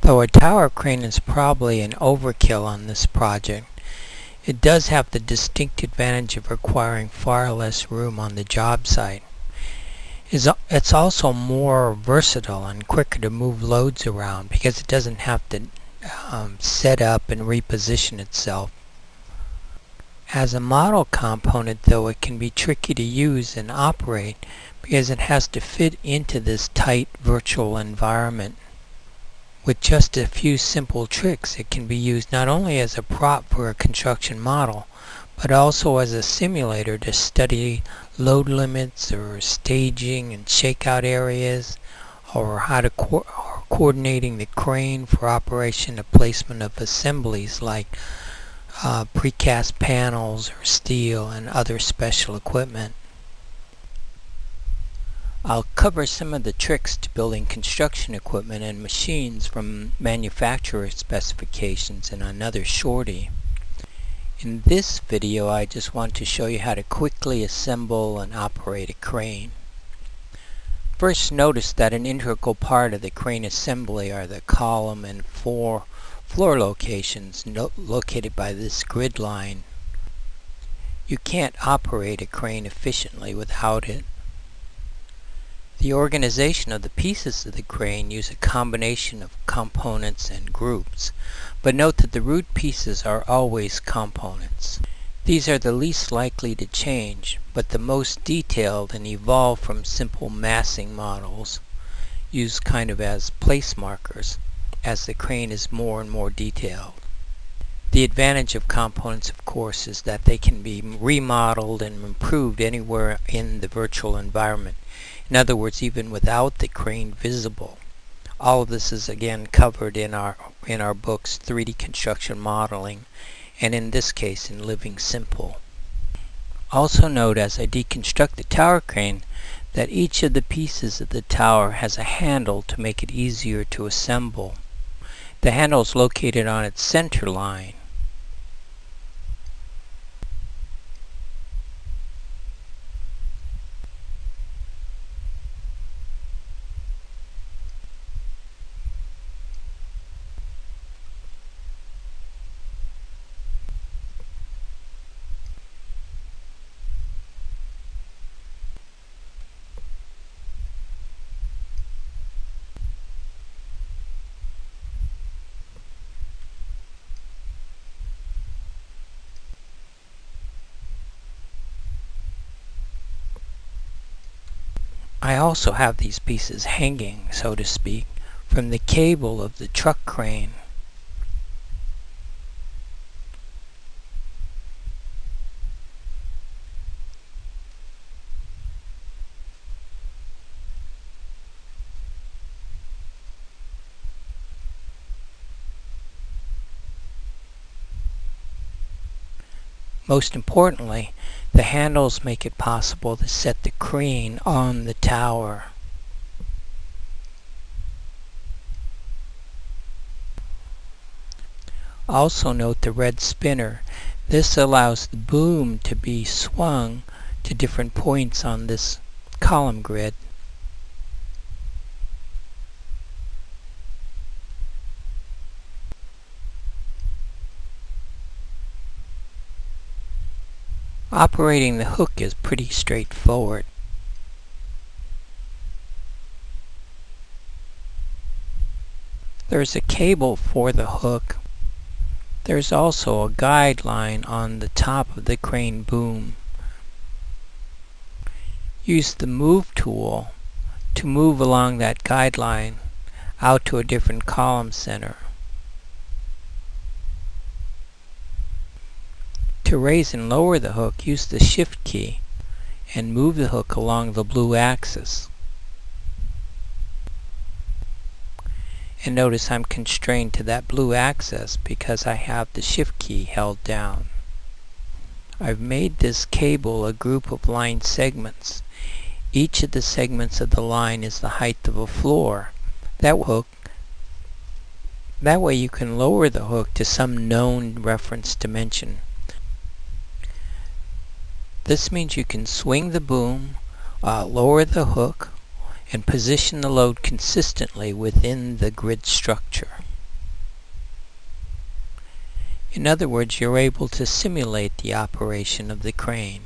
Though a tower crane is probably an overkill on this project, it does have the distinct advantage of requiring far less room on the job site. It's also more versatile and quicker to move loads around because it doesn't have to set up and reposition itself. As a model component, though, it can be tricky to use and operate because it has to fit into this tight virtual environment. With just a few simple tricks, it can be used not only as a prop for a construction model, but also as a simulator to study load limits or staging and shakeout areas, or how to coordinating the crane for operation and placement of assemblies like precast panels or steel and other special equipment. I'll cover some of the tricks to building construction equipment and machines from manufacturer specifications in another shorty. In this video, I just want to show you how to quickly assemble and operate a crane. First, notice that an integral part of the crane assembly are the column and floor locations located by this grid line. You can't operate a crane efficiently without it. The organization of the pieces of the crane use a combination of components and groups, but note that the root pieces are always components. These are the least likely to change, but the most detailed and evolved from simple massing models, used kind of as place markers, as the crane is more and more detailed. The advantage of components, of course, is that they can be remodeled and improved anywhere in the virtual environment. In other words, even without the crane visible. All of this is again covered in our books 3D Construction Modeling, and in this case in Living Simple. Also note, as I deconstruct the tower crane, that each of the pieces of the tower has a handle to make it easier to assemble. The handle is located on its center line. I also have these pieces hanging, so to speak, from the cable of the truck crane. Most importantly, the handles make it possible to set the crane on the tower. Also note the red spinner. This allows the boom to be swung to different points on this column grid. Operating the hook is pretty straightforward. There's a cable for the hook. There's also a guideline on the top of the crane boom. Use the move tool to move along that guideline out to a different column center. To raise and lower the hook, use the Shift key and move the hook along the blue axis. And notice I'm constrained to that blue axis because I have the Shift key held down. I've made this cable a group of line segments. Each of the segments of the line is the height of a floor. That way you can lower the hook to some known reference dimension. This means you can swing the boom, lower the hook, and position the load consistently within the grid structure. In other words, you're able to simulate the operation of the crane.